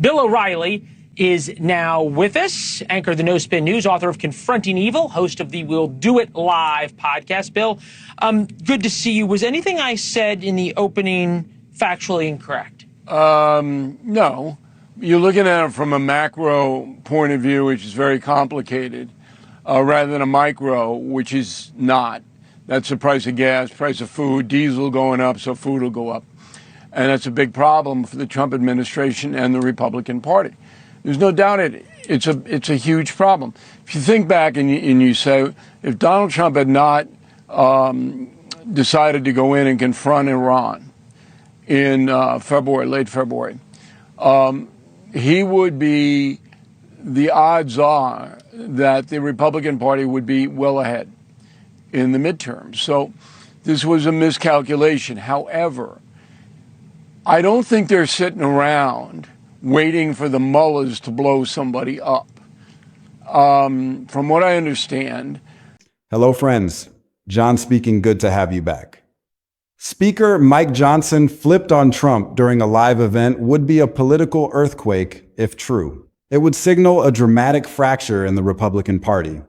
Bill O'Reilly is now with us, anchor of the No Spin News, author of Confronting Evil, host of the We'll Do It Live podcast. Bill, good to see you. Was anything I said in the opening factually incorrect? No. You're looking at it from a macro point of view, which is very complicated, rather than a micro, which is not. That's the price of gas, price of food, diesel going up, so food will go up. And that's a big problem for the Trump administration and the Republican Party. There's no doubt it's a huge problem. If you think back and you say, if Donald Trump had not decided to go in and confront Iran in late February, he would be, the odds are that the Republican Party would be well ahead in the midterms. So this was a miscalculation. However, I don't think they're sitting around waiting for the mullahs to blow somebody up. From what I understand. Hello, friends. John speaking. Good to have you back. Speaker Mike Johnson flipped on Trump during a live event would be a political earthquake if true. It would signal a dramatic fracture in the Republican Party.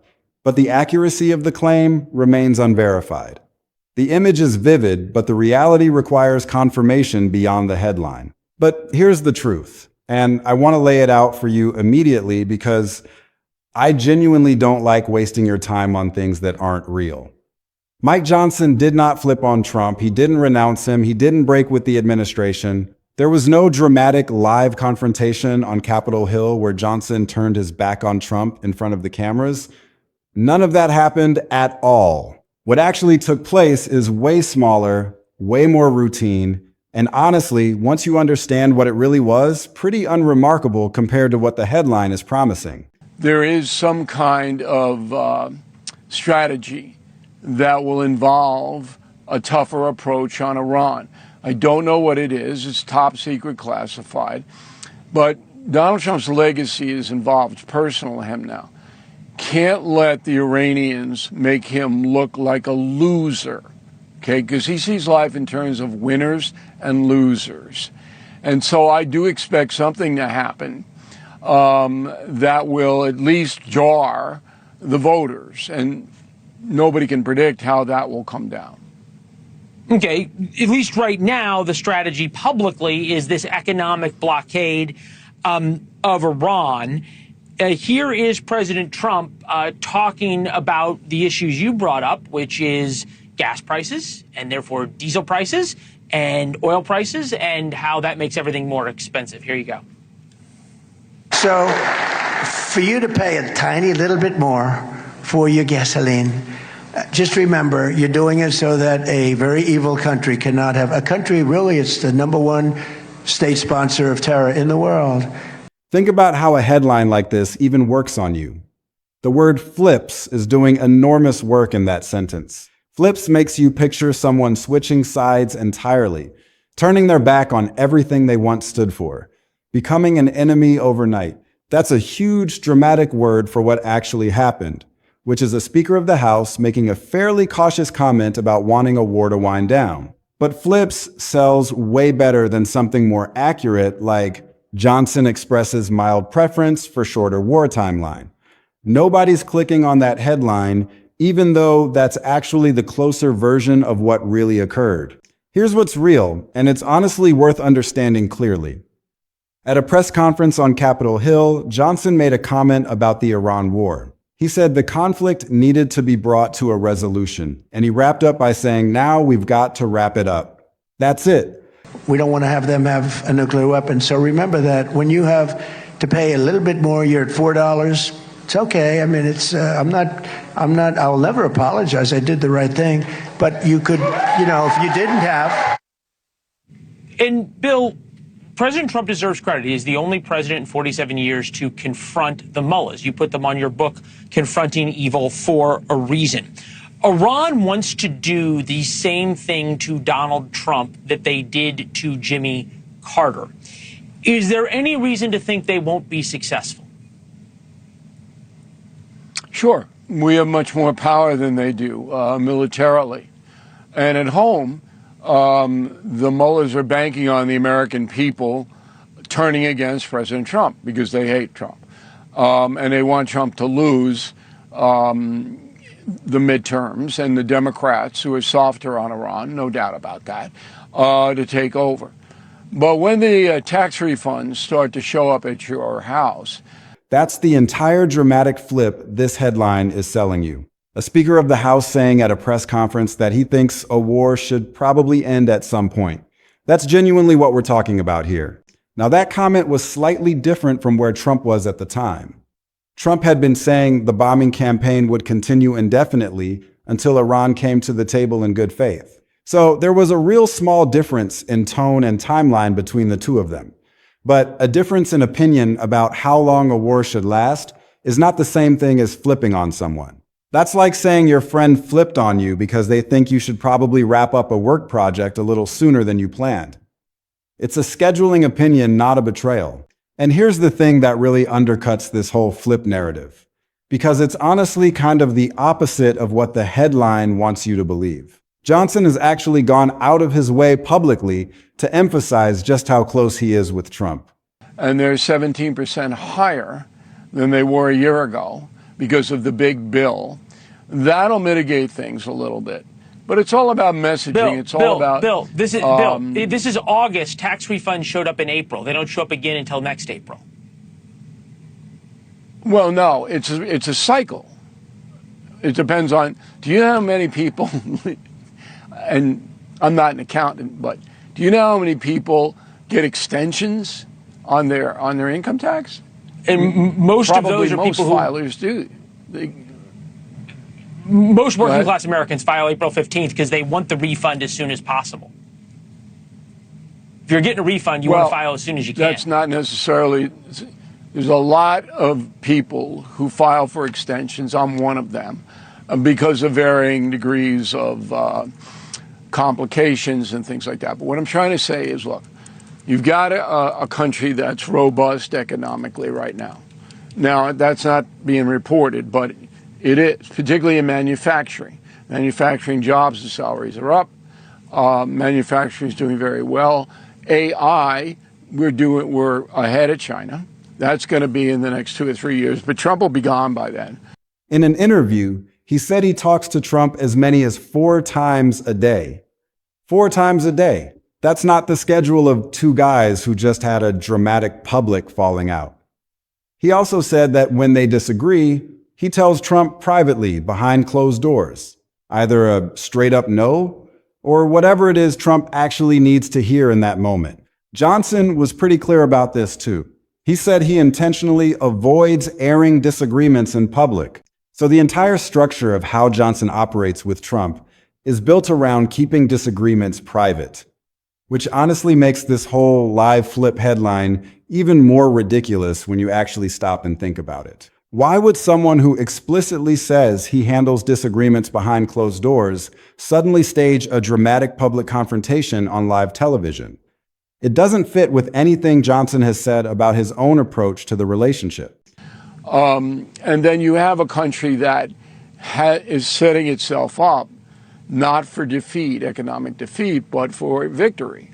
But the accuracy of the claim remains unverified. The image is vivid, but the reality requires confirmation beyond the headline. But here's the truth, and I want to lay it out for you immediately because I genuinely don't like wasting your time on things that aren't real. Mike Johnson did not flip on Trump. He didn't renounce him. He didn't break with the administration. There was no dramatic live confrontation on Capitol Hill where Johnson turned his back on Trump in front of the cameras. None of that happened at all. What actually took place is way smaller, way more routine, and honestly, once you understand what it really was, pretty unremarkable compared to what the headline is promising. There is some kind of strategy that will involve a tougher approach on Iran. I don't know what it is. It's top secret classified. But Donald Trump's legacy is involved. It's personal to him now. Can't let the Iranians make him look like a loser, okay? Because he sees life in terms of winners and losers. And so I do expect something to happen that will at least jar the voters. And nobody can predict how that will come down. Okay, at least right now, the strategy publicly is this economic blockade of Iran. Here is President Trump talking about the issues you brought up, which is gas prices and therefore diesel prices and oil prices and how that makes everything more expensive. Here you go. So for you to pay a tiny little bit more for your gasoline, just remember you're doing it so that a very evil country cannot have a country. Really, it's the #1 state sponsor of terror in the world. Think about how a headline like this even works on you. The word flips is doing enormous work in that sentence. Flips makes you picture someone switching sides entirely, turning their back on everything they once stood for, becoming an enemy overnight. That's a huge dramatic word for what actually happened, which is a Speaker of the House making a fairly cautious comment about wanting a war to wind down. But flips sells way better than something more accurate like Johnson expresses mild preference for shorter war timeline. Nobody's clicking on that headline, even though that's actually the closer version of what really occurred. Here's what's real, and it's honestly worth understanding clearly. At a press conference on Capitol Hill, Johnson made a comment about the Iran war. He said the conflict needed to be brought to a resolution, and he wrapped up by saying, now we've got to wrap it up. That's it. We don't want to have them have a nuclear weapon. So remember that when you have to pay a little bit more, you're at $4. It's okay. I mean, it's I'll never apologize. I did the right thing. But you could, if you didn't have. And Bill, President Trump deserves credit. He is the only president in 47 years to confront the mullahs. You put them on your book, Confronting Evil, for a reason. Iran wants to do the same thing to Donald Trump that they did to Jimmy Carter. Is there any reason to think they won't be successful? Sure. We have much more power than they do militarily. And at home, the mullahs are banking on the American people turning against President Trump because they hate Trump. And they want Trump to lose the midterms, and the Democrats, who are softer on Iran, no doubt about that, to take over. But when the tax refunds start to show up at your house... That's the entire dramatic flip this headline is selling you. A Speaker of the House saying at a press conference that he thinks a war should probably end at some point. That's genuinely what we're talking about here. Now, that comment was slightly different from where Trump was at the time. Trump had been saying the bombing campaign would continue indefinitely until Iran came to the table in good faith. So there was a real small difference in tone and timeline between the two of them. But a difference in opinion about how long a war should last is not the same thing as flipping on someone. That's like saying your friend flipped on you because they think you should probably wrap up a work project a little sooner than you planned. It's a scheduling opinion, not a betrayal. And here's the thing that really undercuts this whole flip narrative, because it's honestly kind of the opposite of what the headline wants you to believe. Johnson has actually gone out of his way publicly to emphasize just how close he is with Trump. And they're 17% higher than they were a year ago because of the big bill. That'll mitigate things a little bit. But it's all about messaging. Bill, this is August. Tax refunds showed up in April. They don't show up again until next April. Well, no, it's a cycle. It depends on, do you know how many people, and I'm not an accountant, but do you know how many people get extensions on their income tax? And most of those are people who... filers do. Most working class Americans file April 15th because they want the refund as soon as possible. If you're getting a refund, you want to file as soon as you can. That's not necessarily... There's a lot of people who file for extensions. I'm one of them because of varying degrees of complications and things like that. But what I'm trying to say is, look, you've got a country that's robust economically right now. Now, that's not being reported, but it is, particularly in manufacturing. Manufacturing jobs and salaries are up. Manufacturing is doing very well. AI, we're ahead of China. That's going to be in the next 2 or 3 years, but Trump will be gone by then. In an interview, he said he talks to Trump as many as 4 times a day. 4 times a day. That's not the schedule of 2 guys who just had a dramatic public falling out. He also said that when they disagree, he tells Trump privately behind closed doors, either a straight up no or whatever it is Trump actually needs to hear in that moment. Johnson was pretty clear about this too. He said he intentionally avoids airing disagreements in public. So the entire structure of how Johnson operates with Trump is built around keeping disagreements private, which honestly makes this whole live flip headline even more ridiculous when you actually stop and think about it. Why would someone who explicitly says he handles disagreements behind closed doors suddenly stage a dramatic public confrontation on live television? It doesn't fit with anything Johnson has said about his own approach to the relationship. And then you have a country that is setting itself up not for defeat, economic defeat, but for victory.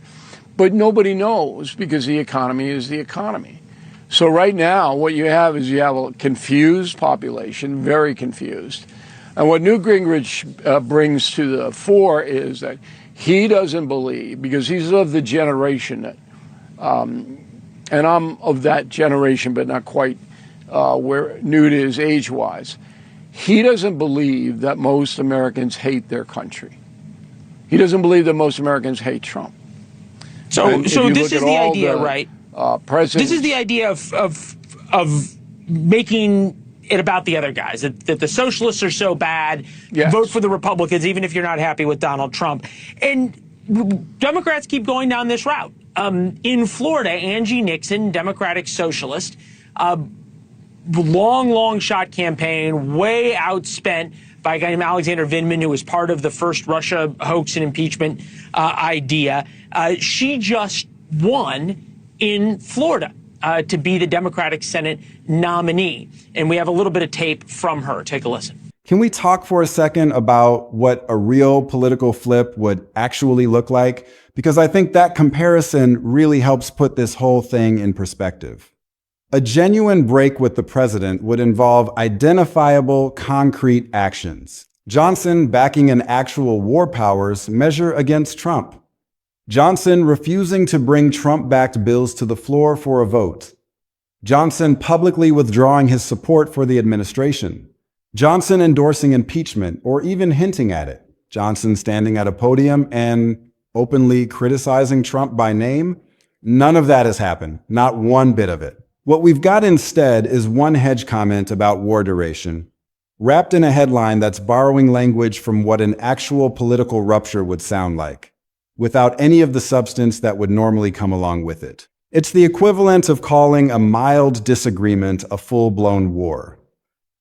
But nobody knows because the economy is the economy. So right now, what you have is a confused population, very confused. And what Newt Gingrich brings to the fore is that he doesn't believe, because he's of the generation that, and I'm of that generation, but not quite where Newt is age-wise. He doesn't believe that most Americans hate their country. He doesn't believe that most Americans hate Trump. So this is the idea, right? This is the idea of making it about the other guys, that the socialists are so bad, yes, vote for the Republicans, even if you're not happy with Donald Trump. And Democrats keep going down this route. In Florida, Angie Nixon, Democratic socialist, long shot campaign, way outspent by a guy named Alexander Vindman, who was part of the first Russia hoax and impeachment idea. She just won in Florida to be the Democratic Senate nominee. And we have a little bit of tape from her. Take a listen. Can we talk for a second about what a real political flip would actually look like? Because I think that comparison really helps put this whole thing in perspective. A genuine break with the president would involve identifiable, concrete actions. Johnson backing an actual war powers measure against Trump. Johnson refusing to bring Trump-backed bills to the floor for a vote. Johnson publicly withdrawing his support for the administration. Johnson endorsing impeachment or even hinting at it. Johnson standing at a podium and openly criticizing Trump by name. None of that has happened, not one bit of it. What we've got instead is one hedge comment about war duration, wrapped in a headline that's borrowing language from what an actual political rupture would sound like, without any of the substance that would normally come along with it. It's the equivalent of calling a mild disagreement a full-blown war.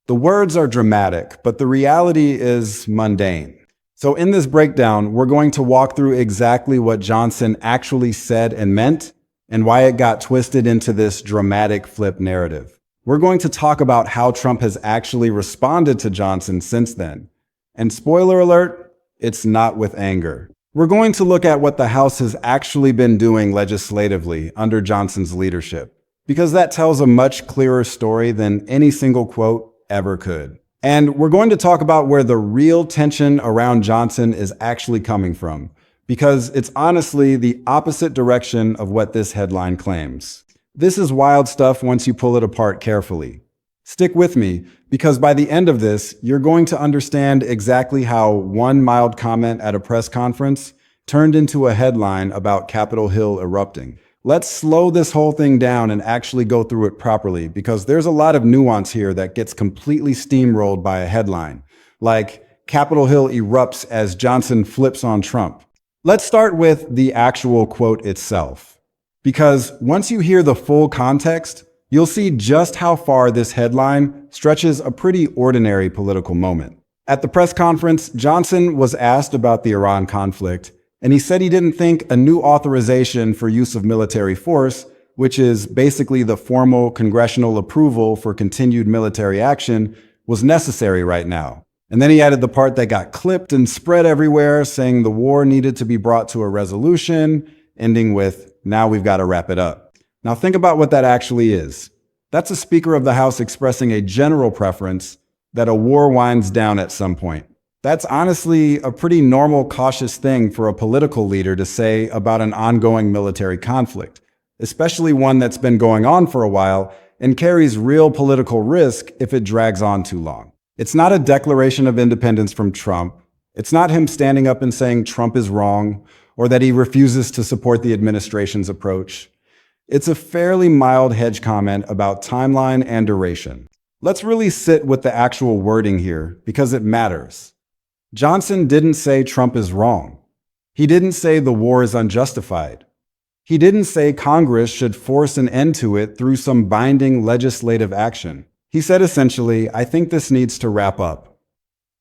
The words are dramatic, but the reality is mundane. So in this breakdown, we're going to walk through exactly what Johnson actually said and meant, and why it got twisted into this dramatic flip narrative. We're going to talk about how Trump has actually responded to Johnson since then. And spoiler alert, it's not with anger. We're going to look at what the House has actually been doing legislatively under Johnson's leadership, because that tells a much clearer story than any single quote ever could. And we're going to talk about where the real tension around Johnson is actually coming from, because it's honestly the opposite direction of what this headline claims. This is wild stuff once you pull it apart carefully. Stick with me, because by the end of this, you're going to understand exactly how one mild comment at a press conference turned into a headline about Capitol Hill erupting. Let's slow this whole thing down and actually go through it properly, because there's a lot of nuance here that gets completely steamrolled by a headline, like Capitol Hill erupts as Johnson flips on Trump. Let's start with the actual quote itself, because once you hear the full context, you'll see just how far this headline stretches a pretty ordinary political moment. At the press conference, Johnson was asked about the Iran conflict, and he said he didn't think a new authorization for use of military force, which is basically the formal congressional approval for continued military action, was necessary right now. And then he added the part that got clipped and spread everywhere, saying the war needed to be brought to a resolution, ending with, now we've got to wrap it up. Now think about what that actually is. That's a Speaker of the House expressing a general preference that a war winds down at some point. That's honestly a pretty normal, cautious thing for a political leader to say about an ongoing military conflict, especially one that's been going on for a while and carries real political risk if it drags on too long. It's not a declaration of independence from Trump. It's not him standing up and saying Trump is wrong or that he refuses to support the administration's approach. It's a fairly mild hedge comment about timeline and duration. Let's really sit with the actual wording here because it matters. Johnson didn't say Trump is wrong. He didn't say the war is unjustified. He didn't say Congress should force an end to it through some binding legislative action. He said essentially, I think this needs to wrap up.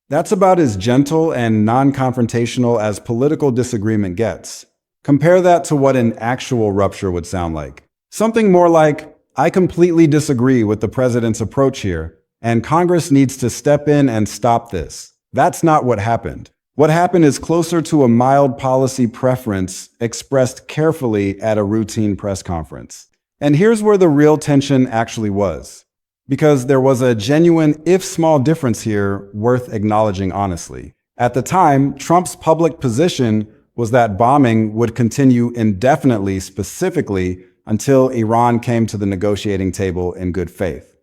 That's about as gentle and non-confrontational as political disagreement gets. Compare that to what an actual rupture would sound like. Something more like, I completely disagree with the president's approach here, and Congress needs to step in and stop this. That's not what happened. What happened is closer to a mild policy preference expressed carefully at a routine press conference. And here's where the real tension actually was, because there was a genuine, if small, difference here worth acknowledging honestly. At the time, Trump's public position was that bombing would continue indefinitely, specifically until Iran came to the negotiating table in good faith.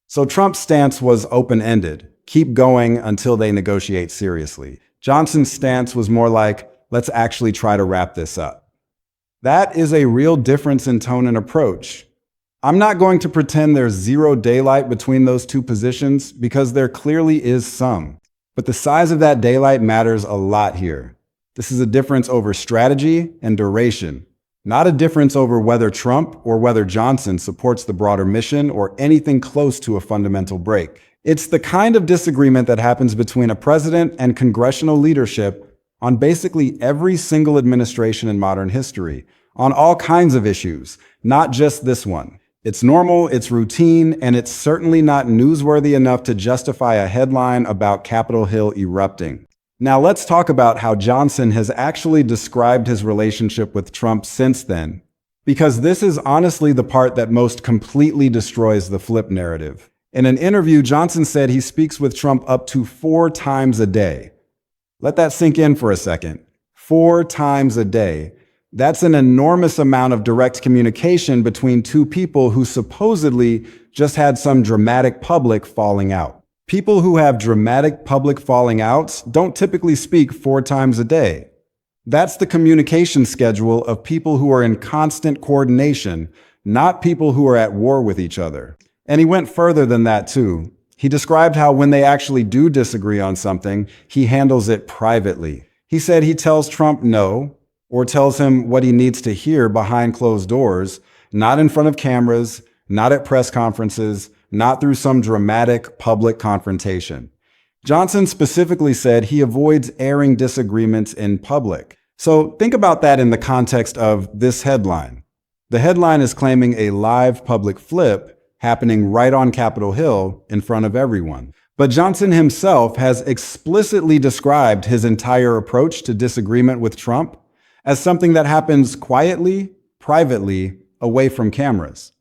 So Trump's stance was open-ended, keep going until they negotiate seriously. Johnson's stance was more like, let's actually try to wrap this up. That is a real difference in tone and approach. I'm not going to pretend there's zero daylight between those two positions because there clearly is some. But the size of that daylight matters a lot here. This is a difference over strategy and duration, not a difference over whether Trump or whether Johnson supports the broader mission or anything close to a fundamental break. It's the kind of disagreement that happens between a president and congressional leadership on basically every single administration in modern history, on all kinds of issues, not just this one. It's normal, it's routine, and it's certainly not newsworthy enough to justify a headline about Capitol Hill erupting. Now let's talk about how Johnson has actually described his relationship with Trump since then, because this is honestly the part that most completely destroys the flip narrative. In an interview, Johnson said he speaks with Trump up to 4 times a day. Let that sink in for a second. 4 times a day. That's an enormous amount of direct communication between two people who supposedly just had some dramatic public falling out. People who have dramatic public falling outs don't typically speak 4 times a day. That's the communication schedule of people who are in constant coordination, not people who are at war with each other. And he went further than that too. He described how when they actually do disagree on something, he handles it privately. He said he tells Trump no, or tells him what he needs to hear behind closed doors, not in front of cameras, not at press conferences, not through some dramatic public confrontation. Johnson specifically said he avoids airing disagreements in public. So think about that in the context of this headline. The headline is claiming a live public flip happening right on Capitol Hill in front of everyone. But Johnson himself has explicitly described his entire approach to disagreement with Trump as something that happens quietly, privately, away from cameras.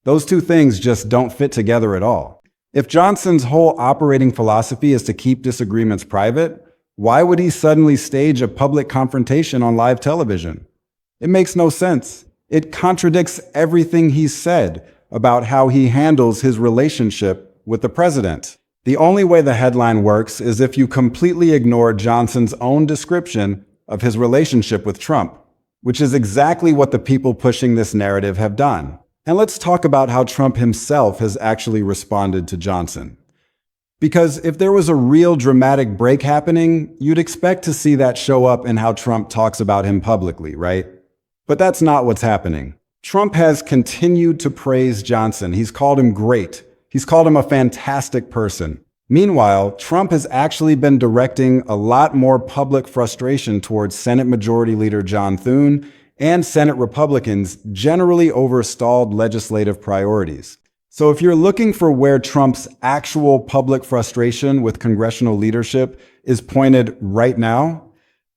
Those two things just don't fit together at all. If Johnson's whole operating philosophy is to keep disagreements private, why would he suddenly stage a public confrontation on live television? It makes no sense. It contradicts everything he's said about how he handles his relationship with the president. The only way the headline works is if you completely ignore Johnson's own description of his relationship with Trump, which is exactly what the people pushing this narrative have done. And let's talk about how Trump himself has actually responded to Johnson. Because if there was a real dramatic break happening, you'd expect to see that show up in how Trump talks about him publicly, right? But that's not what's happening. Trump has continued to praise Johnson. He's called him great. He's called him a fantastic person. Meanwhile, Trump has actually been directing a lot more public frustration towards Senate Majority Leader John Thune and Senate Republicans generally over stalled legislative priorities. So if you're looking for where Trump's actual public frustration with congressional leadership is pointed right now,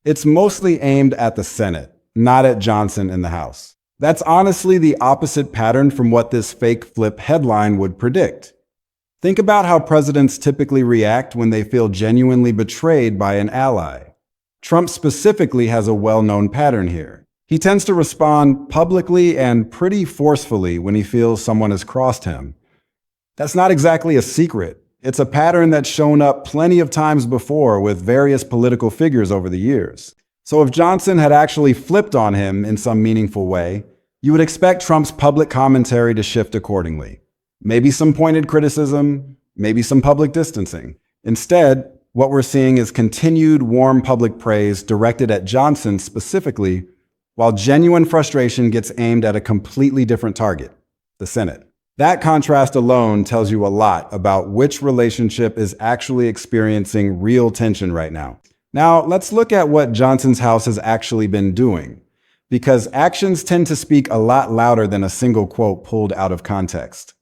it's mostly aimed at the Senate, not at Johnson in the House. That's honestly the opposite pattern from what this fake flip headline would predict. Think about how presidents typically react when they feel genuinely betrayed by an ally. Trump specifically has a well-known pattern here. He tends to respond publicly and pretty forcefully when he feels someone has crossed him. That's not exactly a secret. It's a pattern that's shown up plenty of times before with various political figures over the years. So if Johnson had actually flipped on him in some meaningful way, you would expect Trump's public commentary to shift accordingly. Maybe some pointed criticism, maybe some public distancing. Instead, what we're seeing is continued warm public praise directed at Johnson specifically, while genuine frustration gets aimed at a completely different target, the Senate. That contrast alone tells you a lot about which relationship is actually experiencing real tension right now. Now, let's look at what Johnson's House has actually been doing, because actions tend to speak a lot louder than a single quote pulled out of context.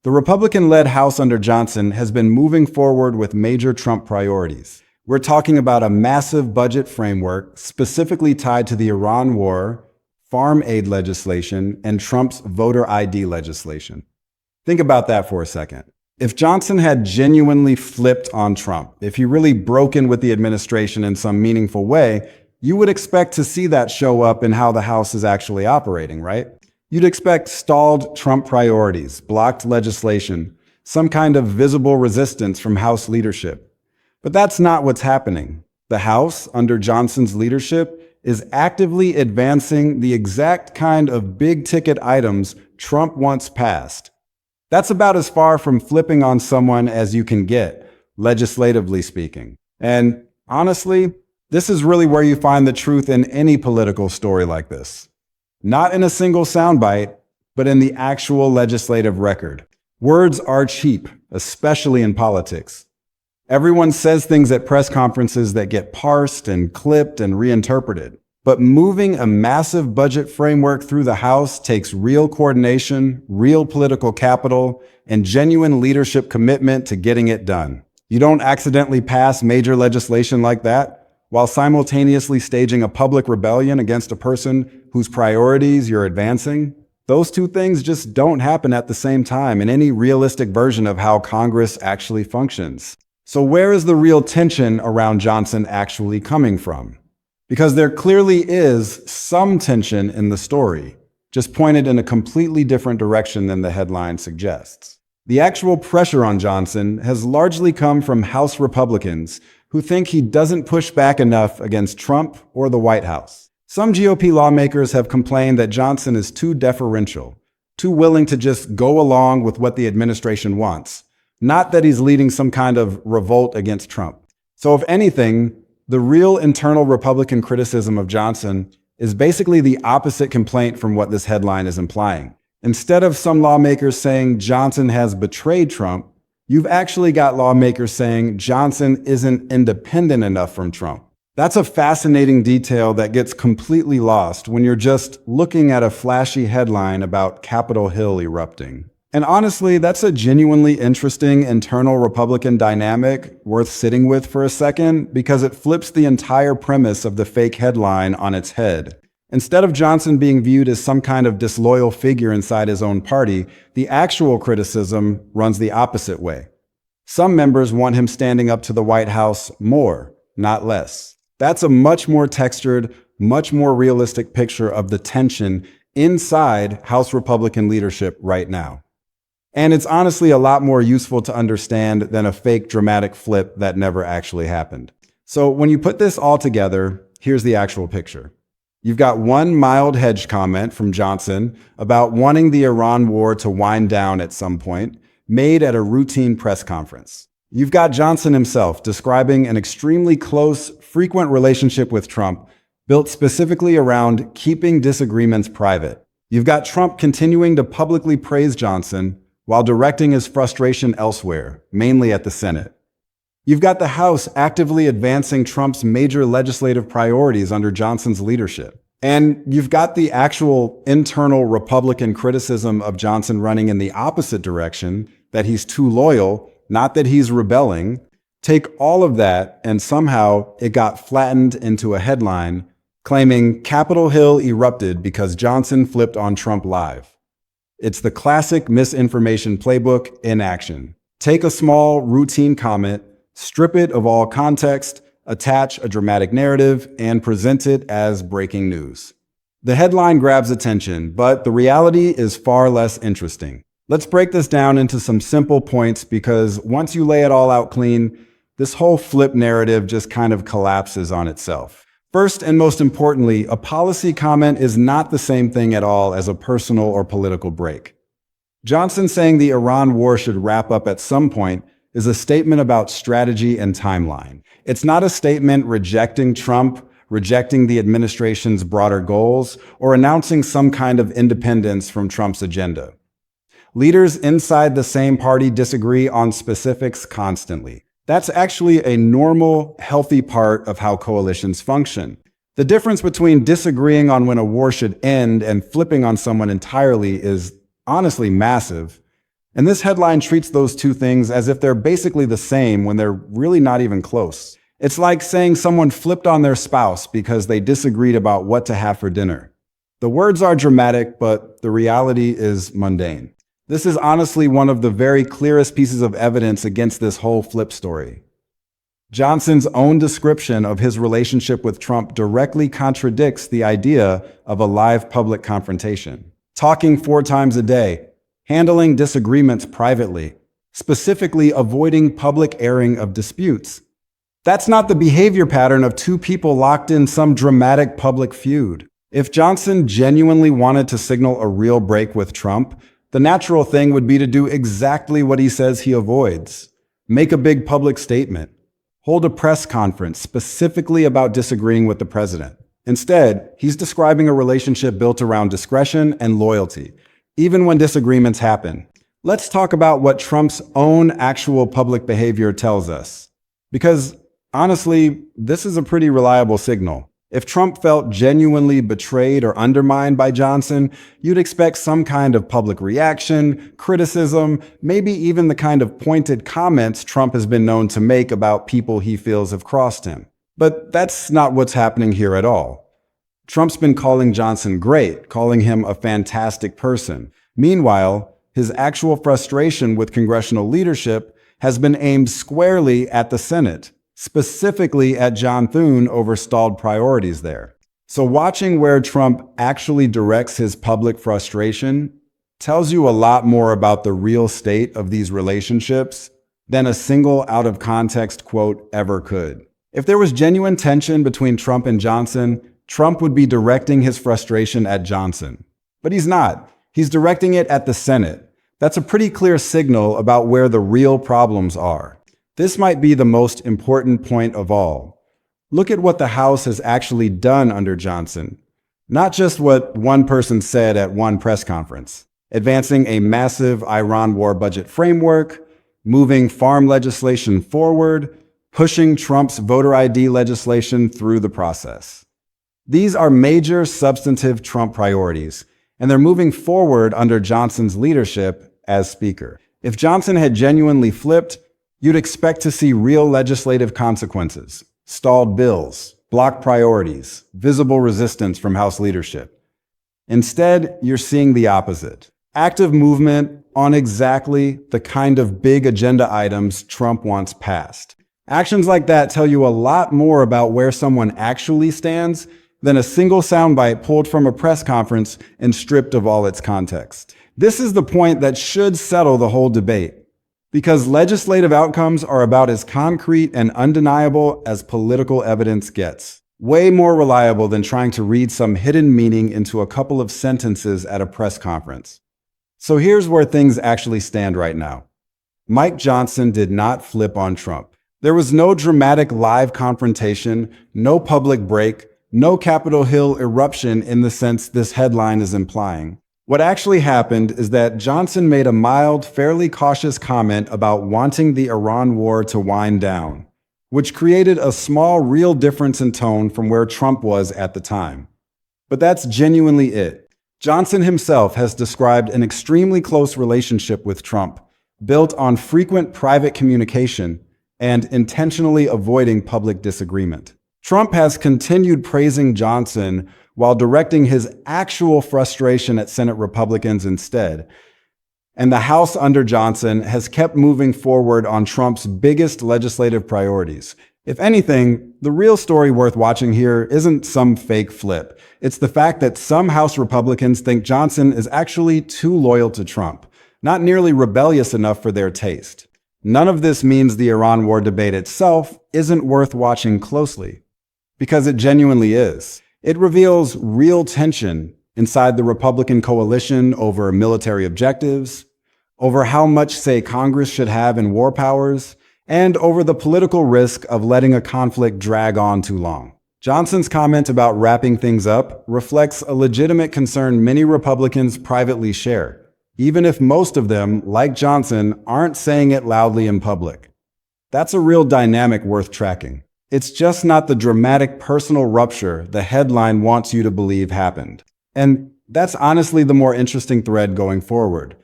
The Republican-led House under Johnson has been moving forward with major Trump priorities. We're talking about a massive budget framework specifically tied to the Iran war, farm aid legislation, and Trump's voter ID legislation. Think about that for a second. If Johnson had genuinely flipped on Trump, if he really broke in with the administration in some meaningful way, you would expect to see that show up in how the House is actually operating, right? You'd expect stalled Trump priorities, blocked legislation, some kind of visible resistance from House leadership. But that's not what's happening. The House, under Johnson's leadership, is actively advancing the exact kind of big-ticket items Trump wants passed. That's about as far from flipping on someone as you can get, legislatively speaking. And honestly, this is really where you find the truth in any political story like this. Not in a single soundbite, but in the actual legislative record. Words are cheap, especially in politics. Everyone says things at press conferences that get parsed and clipped and reinterpreted. But moving a massive budget framework through the House takes real coordination, real political capital, and genuine leadership commitment to getting it done. You don't accidentally pass major legislation like that while simultaneously staging a public rebellion against a person whose priorities you're advancing. Those two things just don't happen at the same time in any realistic version of how Congress actually functions. So where is the real tension around Johnson actually coming from? Because there clearly is some tension in the story, just pointed in a completely different direction than the headline suggests. The actual pressure on Johnson has largely come from House Republicans who think he doesn't push back enough against Trump or the White House. Some GOP lawmakers have complained that Johnson is too deferential, too willing to just go along with what the administration wants, not that he's leading some kind of revolt against Trump. So if anything, the real internal Republican criticism of Johnson is basically the opposite complaint from what this headline is implying. Instead of some lawmakers saying Johnson has betrayed Trump, you've actually got lawmakers saying Johnson isn't independent enough from Trump. That's a fascinating detail that gets completely lost when you're just looking at a flashy headline about Capitol Hill erupting. And honestly, that's a genuinely interesting internal Republican dynamic worth sitting with for a second because it flips the entire premise of the fake headline on its head. Instead of Johnson being viewed as some kind of disloyal figure inside his own party, the actual criticism runs the opposite way. Some members want him standing up to the White House more, not less. That's a much more textured, much more realistic picture of the tension inside House Republican leadership right now. And it's honestly a lot more useful to understand than a fake dramatic flip that never actually happened. So when you put this all together, here's the actual picture. You've got one mild hedge comment from Johnson about wanting the Iran war to wind down at some point, made at a routine press conference. You've got Johnson himself describing an extremely close, frequent relationship with Trump, built specifically around keeping disagreements private. You've got Trump continuing to publicly praise Johnson while directing his frustration elsewhere, mainly at the Senate. You've got the House actively advancing Trump's major legislative priorities under Johnson's leadership. And you've got the actual internal Republican criticism of Johnson running in the opposite direction, that he's too loyal, not that he's rebelling. Take all of that, and somehow it got flattened into a headline claiming Capitol Hill erupted because Johnson flipped on Trump live. It's the classic misinformation playbook in action. Take a small, routine comment, strip it of all context, attach a dramatic narrative, and present it as breaking news. The headline grabs attention, but the reality is far less interesting. Let's break this down into some simple points because once you lay it all out clean, this whole flip narrative just kind of collapses on itself. First and most importantly, a policy comment is not the same thing at all as a personal or political break. Johnson saying the Iran war should wrap up at some point is a statement about strategy and timeline. It's not a statement rejecting Trump, rejecting the administration's broader goals, or announcing some kind of independence from Trump's agenda. Leaders inside the same party disagree on specifics constantly. That's actually a normal, healthy part of how coalitions function. The difference between disagreeing on when a war should end and flipping on someone entirely is honestly massive. And this headline treats those two things as if they're basically the same when they're really not even close. It's like saying someone flipped on their spouse because they disagreed about what to have for dinner. The words are dramatic, but the reality is mundane. This is honestly one of the very clearest pieces of evidence against this whole flip story. Johnson's own description of his relationship with Trump directly contradicts the idea of a live public confrontation. Talking 4 times a day, handling disagreements privately, specifically avoiding public airing of disputes. That's not the behavior pattern of 2 people locked in some dramatic public feud. If Johnson genuinely wanted to signal a real break with Trump, the natural thing would be to do exactly what he says he avoids. Make a big public statement. Hold a press conference specifically about disagreeing with the president. Instead, he's describing a relationship built around discretion and loyalty, even when disagreements happen. Let's talk about what Trump's own actual public behavior tells us. Because honestly, this is a pretty reliable signal. If Trump felt genuinely betrayed or undermined by Johnson, you'd expect some kind of public reaction, criticism, maybe even the kind of pointed comments Trump has been known to make about people he feels have crossed him. But that's not what's happening here at all. Trump's been calling Johnson great, calling him a fantastic person. Meanwhile, his actual frustration with congressional leadership has been aimed squarely at the Senate, specifically at John Thune over stalled priorities there. So watching where Trump actually directs his public frustration tells you a lot more about the real state of these relationships than a single out-of-context quote ever could. If there was genuine tension between Trump and Johnson, Trump would be directing his frustration at Johnson. But he's not. He's directing it at the Senate. That's a pretty clear signal about where the real problems are. This might be the most important point of all. Look at what the House has actually done under Johnson. Not just what one person said at one press conference. Advancing a massive Iran war budget framework, moving farm legislation forward, pushing Trump's voter ID legislation through the process. These are major substantive Trump priorities, and they're moving forward under Johnson's leadership as Speaker. If Johnson had genuinely flipped, you'd expect to see real legislative consequences, stalled bills, blocked priorities, visible resistance from House leadership. Instead, you're seeing the opposite. Active movement on exactly the kind of big agenda items Trump wants passed. Actions like that tell you a lot more about where someone actually stands than a single soundbite pulled from a press conference and stripped of all its context. This is the point that should settle the whole debate, because legislative outcomes are about as concrete and undeniable as political evidence gets. Way more reliable than trying to read some hidden meaning into a couple of sentences at a press conference. So here's where things actually stand right now. Mike Johnson did not flip on Trump. There was no dramatic live confrontation, no public break, no Capitol Hill eruption in the sense this headline is implying. What actually happened is that Johnson made a mild, fairly cautious comment about wanting the Iran war to wind down, which created a small, real difference in tone from where Trump was at the time. But that's genuinely it. Johnson himself has described an extremely close relationship with Trump, built on frequent private communication and intentionally avoiding public disagreement. Trump has continued praising Johnson while directing his actual frustration at Senate Republicans instead. And the House under Johnson has kept moving forward on Trump's biggest legislative priorities. If anything, the real story worth watching here isn't some fake flip. It's the fact that some House Republicans think Johnson is actually too loyal to Trump, not nearly rebellious enough for their taste. None of this means the Iran war debate itself isn't worth watching closely, because it genuinely is. It reveals real tension inside the Republican coalition over military objectives, over how much say Congress should have in war powers, and over the political risk of letting a conflict drag on too long. Johnson's comment about wrapping things up reflects a legitimate concern many Republicans privately share, even if most of them, like Johnson, aren't saying it loudly in public. That's a real dynamic worth tracking. It's just not the dramatic personal rupture the headline wants you to believe happened. And that's honestly the more interesting thread going forward.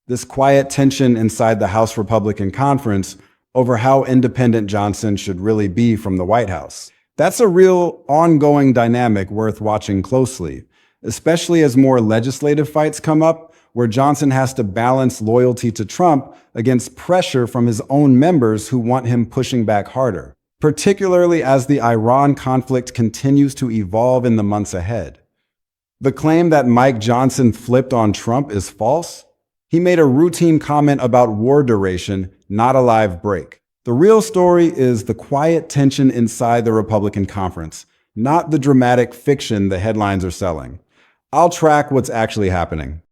This quiet tension inside the House Republican Conference over how independent Johnson should really be from the White House. That's a real ongoing dynamic worth watching closely, especially as more legislative fights come up where Johnson has to balance loyalty to Trump against pressure from his own members who want him pushing back harder, particularly as the Iran conflict continues to evolve in the months ahead. The claim that Mike Johnson flipped on Trump is false. He made a routine comment about war duration, not a live break. The real story is the quiet tension inside the Republican conference, not the dramatic fiction the headlines are selling. I'll track what's actually happening.